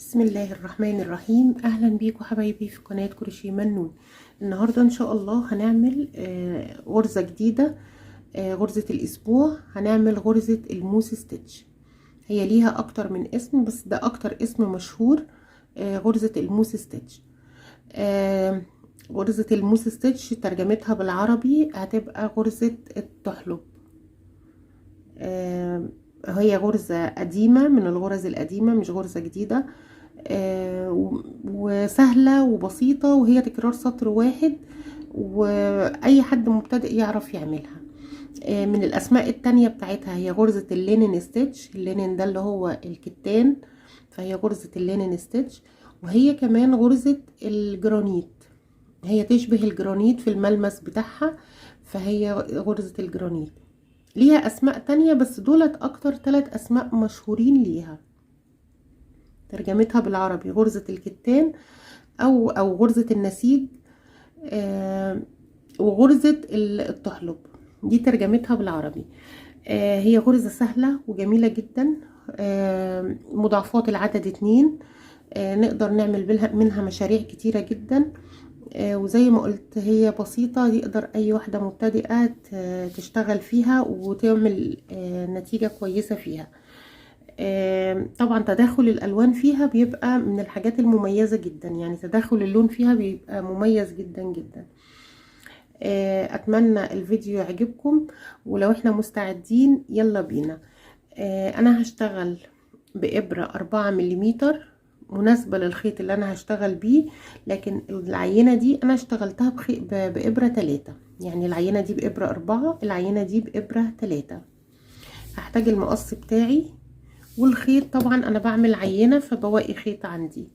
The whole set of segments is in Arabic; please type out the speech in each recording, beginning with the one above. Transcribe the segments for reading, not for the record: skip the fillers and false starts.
بسم الله الرحمن الرحيم. اهلا بيكم حبايبي في قناة كروشيه منون. النهاردة ان شاء الله هنعمل غرزة جديدة، غرزة الاسبوع. هنعمل غرزة الموس ستيتش. هي ليها اكتر من اسم بس ده اكتر اسم مشهور، غرزة الموس ستيتش. غرزة الموس ستيتش ترجمتها بالعربي هتبقى غرزة التحلب. هي غرزة قديمة من الغرز القديمة، مش غرزة جديدة. وسهلة وبسيطة، وهي تكرار سطر واحد واي حد مبتدئ يعرف يعملها. من الاسماء التانية بتاعتها هي غرزة اللينين ستيتش. اللينين ده اللي هو الكتان، فهي غرزة اللينين ستيتش. وهي كمان غرزة الجرانيت، هي تشبه الجرانيت في الملمس بتاعها، فهي غرزة الجرانيت. ليها اسماء تانية بس دولت اكتر 3 اسماء مشهورين ليها. ترجمتها بالعربي غرزة الكتان او غرزة النسيج، وغرزة التحلب. دي ترجمتها بالعربي. هي غرزة سهلة وجميلة جدا. مضاعفات العدد 2. نقدر نعمل منها مشاريع كتيرة جدا. وزي ما قلت هي بسيطة، يقدر اي واحدة مبتدئة تشتغل فيها وتعمل نتيجة كويسة فيها. طبعا تداخل الالوان فيها بيبقى من الحاجات المميزة جدا، يعني تداخل اللون فيها بيبقى مميز جدا جدا. اتمنى الفيديو يعجبكم، ولو احنا مستعدين يلا بينا. انا هشتغل بإبرة 4 مليمتر مناسبة للخيط اللي انا هشتغل بيه، لكن العينة دي انا اشتغلتها بإبرة 3. يعني العينة دي بإبرة 4، العينة دي بإبرة 3. هحتاج المقص بتاعي والخيط. طبعا انا بعمل عينة فبواقي خيط عندي،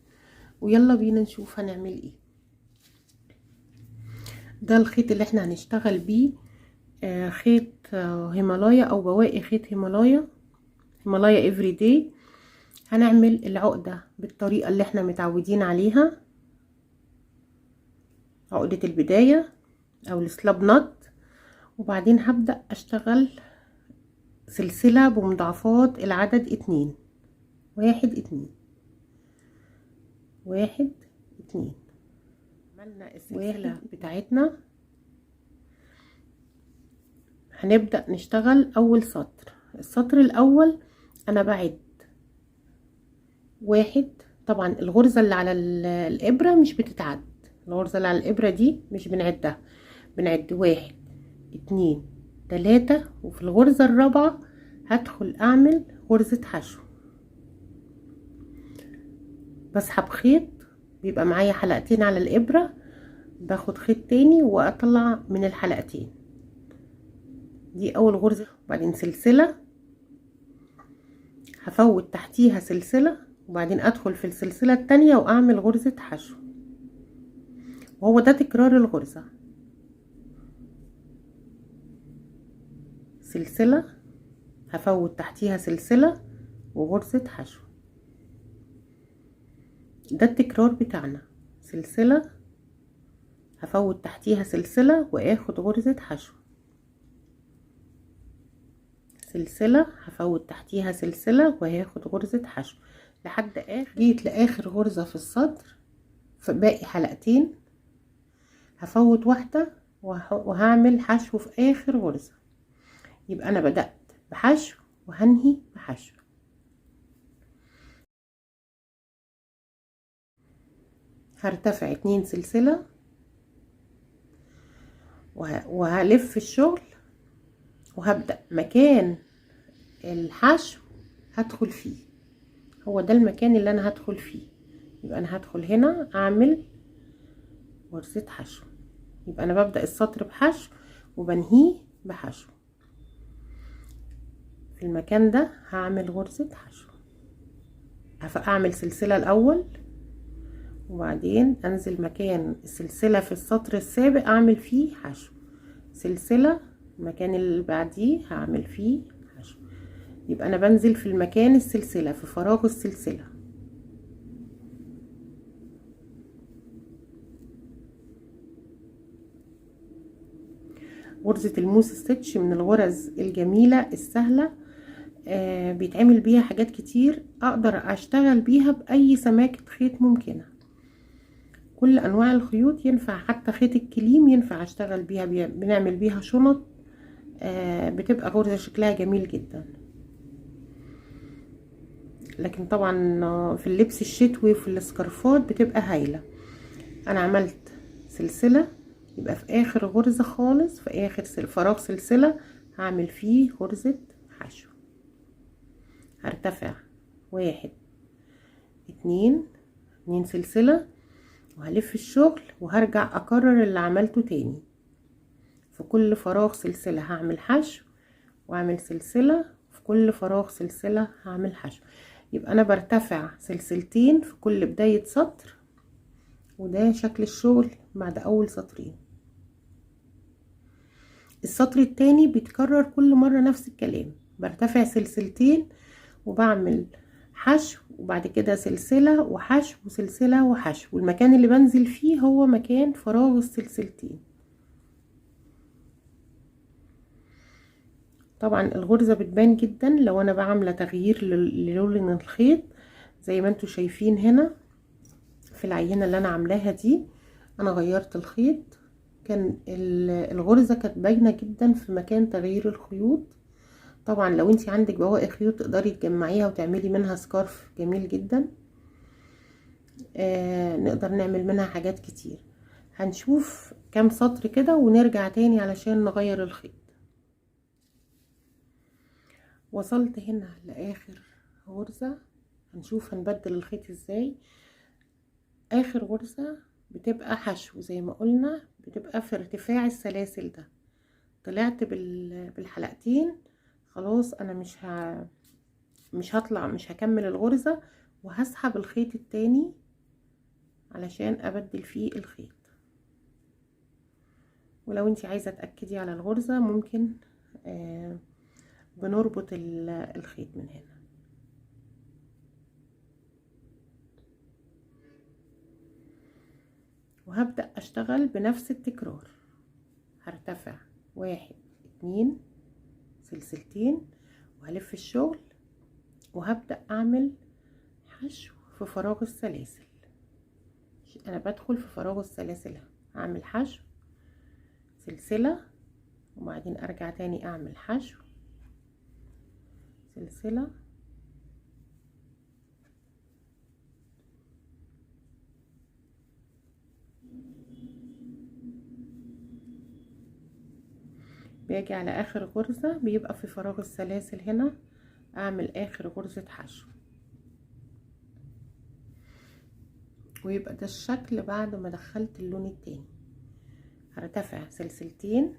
ويلا بينا نشوف هنعمل ايه. ده الخيط اللي احنا هنشتغل بيه، خيط هيمالايا او بواقي خيط هيمالايا افري داي. هنعمل العقدة بالطريقة اللي احنا متعودين عليها، عقدة البداية او السلاب نوت. وبعدين هبدأ اشتغل سلسلة بمضاعفات العدد 2. 1 2 1 2. عملنا السلسلة بتاعتنا. هنبدأ نشتغل اول سطر. السطر الاول انا بعد 1. طبعا الغرزة اللي على الابرة مش بتتعد، الغرزة اللي على الابرة دي مش بنعدها، بنعد 1 2 3. وفي الغرزة الرابعة هدخل اعمل غرزة حشو، بسحب خيط، بيبقى معايا حلقتين على الابرة، باخد خيط تاني واطلع من الحلقتين. دي اول غرزة. وبعدين سلسلة، هفوت تحتيها سلسلة، وبعدين ادخل في السلسلة التانية واعمل غرزة حشو، وهو ده تكرار الغرزة. سلسلة، هفوت تحتيها سلسلة وغرزة حشو. ده التكرار بتاعنا. سلسلة، هفوت تحتيها سلسلة واخد غرزة حشو. سلسلة، هفوت تحتيها سلسلة وهاخد غرزة حشو لحد جيت لاخر غرزة في السطر. فباقي حلقتين، هفوت واحدة وهعمل حشو في اخر غرزة. يبقى انا بدأت بحشو وهنهي بحشو. هرتفع 2 سلسلة وهلف الشغل، وهبدأ مكان الحشو هدخل فيه. هو ده المكان اللي انا هدخل فيه. يبقى انا هدخل هنا اعمل غرزة حشو. يبقى انا ببدأ السطر بحشو وبنهيه بحشو. في المكان ده هعمل غرزة حشو. اعمل سلسلة الاول، وبعدين انزل مكان السلسلة في السطر السابق اعمل فيه حشو. سلسلة، المكان اللي بعديه هعمل فيه حشو. يبقى انا بنزل في المكان السلسلة، في فراغ السلسلة. غرزة الموس ستيتش من الغرز الجميلة السهلة. بيتعمل بيها حاجات كتير، اقدر اشتغل بيها باي سماكة خيط ممكنة. كل انواع الخيوط ينفع، حتى خيط الكليم ينفع اشتغل بيها. بنعمل بيها شنط، بتبقى غرزة شكلها جميل جدا. لكن طبعا في اللبس الشتوي وفي السكرفات بتبقى هايلة. انا عملت سلسلة، يبقى في اخر غرزة خالص، في اخر فراغ سلسلة هعمل فيه غرزة حشو. هرتفع 1 2 سلسلة، وهلف الشغل وهرجع اكرر اللي عملته تاني. في كل فراغ سلسلة هعمل حشو، واعمل سلسلة في كل فراغ سلسلة هعمل حشو. يبقى انا برتفع سلسلتين في كل بداية سطر، وده شكل الشغل بعد اول سطرين. السطر التاني بيتكرر كل مرة نفس الكلام، برتفع سلسلتين وبعمل حشو، وبعد كده سلسلة وحشو وسلسلة وحشو، والمكان اللي بنزل فيه هو مكان فراغ السلسلتين. طبعا الغرزة بتبان جدا لو انا بعمل تغيير للون الخيط، زي ما انتوا شايفين هنا في العينة اللي انا عاملاها دي. انا غيرت الخيط، كان الغرزة كانت باينة جدا في مكان تغيير الخيوط. طبعا لو انتي عندك بواقي خيوط تقدري تجمعيها وتعملي منها سكارف جميل جدا. نقدر نعمل منها حاجات كتير. هنشوف كام سطر كده ونرجع تاني علشان نغير الخيط. وصلت هنا لاخر غرزة، هنشوف هنبدل الخيط ازاي. اخر غرزة بتبقى حشو زي ما قلنا، بتبقى في ارتفاع السلاسل ده. طلعت بالحلقتين، خلاص انا مش هطلع، مش هكمل الغرزة، وهسحب الخيط التاني علشان ابدل فيه الخيط. ولو انتي عايزة تأكدي على الغرزة ممكن بنربط الخيط من هنا. وهبدأ اشتغل بنفس التكرار. هرتفع 1 2 سلسلتين، وهلف الشغل، وهبدأ اعمل حشو في فراغ السلاسل. انا بدخل في فراغ السلاسل، هعمل حشو سلسلة، وبعدين ارجع تاني اعمل حشو سلسلة، باجي على اخر غرزة بيبقى في فراغ السلاسل هنا اعمل اخر غرزة حشو، ويبقى ده الشكل بعد ما دخلت اللون التاني. هرتفع سلسلتين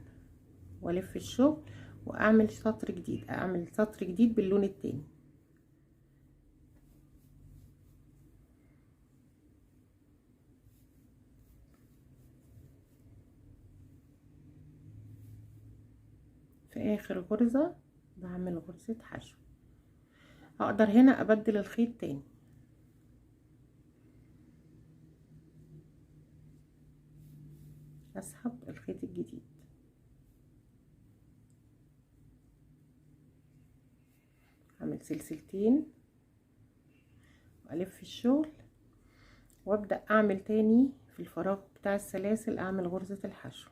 والف الشغل واعمل سطر جديد، اعمل سطر جديد باللون التاني. في اخر غرزة بعمل غرزة حشو. هقدر هنا ابدل الخيط تاني، اسحب الخيط الجديد، اعمل سلسلتين والف الشغل، وابدأ اعمل تاني في الفراغ بتاع السلاسل اعمل غرزة الحشو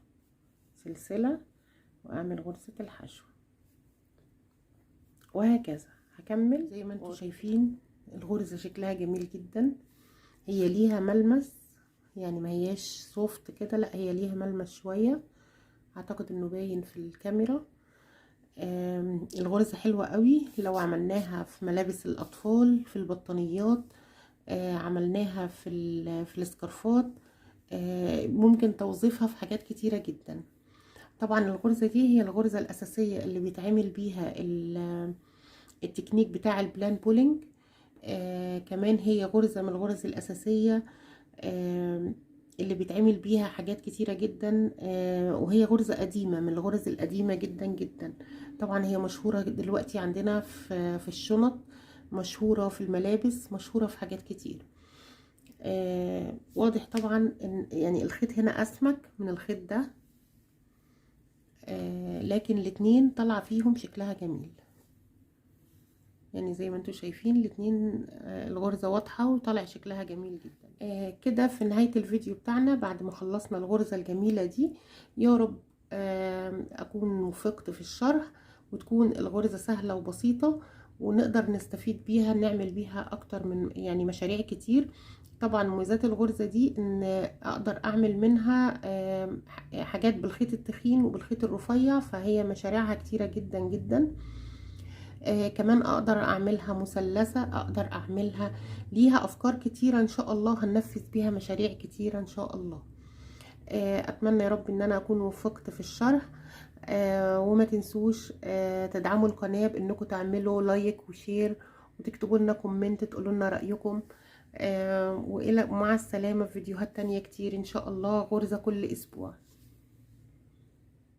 سلسلة، واعمل غرزة الحشو، وهكذا هكمل. زي ما انتم شايفين الغرزة شكلها جميل جدا. هي ليها ملمس، يعني ما هياش سوفت كده، لا هي ليها ملمس شوية، اعتقد انه باين في الكاميرا. الغرزة حلوة قوي لو عملناها في ملابس الاطفال، في البطانيات، عملناها في السكرفات، ممكن توظيفها في حاجات كتيرة جدا. طبعا الغرزة دي هي الغرزة الأساسية اللي بيتعمل بيها التكنيك بتاع البلان بولينج. كمان هي غرزة من الغرز الأساسية اللي بيتعمل بيها حاجات كتيرة جدا. وهي غرزة قديمة، من الغرز القديمة جدا جدا. طبعا هي مشهورة دلوقتي عندنا في الشنط، مشهورة في الملابس، مشهورة في حاجات كتير. واضح طبعا ان يعني الخيط هنا اسمك من الخيط ده، لكن الاتنين طلع فيهم شكلها جميل. يعني زي ما انتوا شايفين الاتنين الغرزة واضحة وطالع شكلها جميل جدا. كده في نهاية الفيديو بتاعنا بعد ما خلصنا الغرزة الجميلة دي. يا رب اكون وفقت في الشرح وتكون الغرزة سهلة وبسيطة ونقدر نستفيد بيها، نعمل بيها اكتر من يعني مشاريع كتير. طبعا مميزات الغرزة دي ان اقدر اعمل منها حاجات بالخيط التخين وبالخيط الرفيع، فهي مشاريعها كتيرة جدا جدا. كمان اقدر اعملها مثلثة، اقدر اعملها ليها افكار كتيرة ان شاء الله، هننفذ بيها مشاريع كتيرة ان شاء الله. اتمنى يا رب ان انا اكون وفقت في الشرح. وما تنسوش تدعموا القناة بانكم تعملوا لايك وشير وتكتبوا لنا كومنت تقولوا لنا رأيكم. والى مع السلامة في فيديوهات تانية كتير ان شاء الله، غرزة كل اسبوع.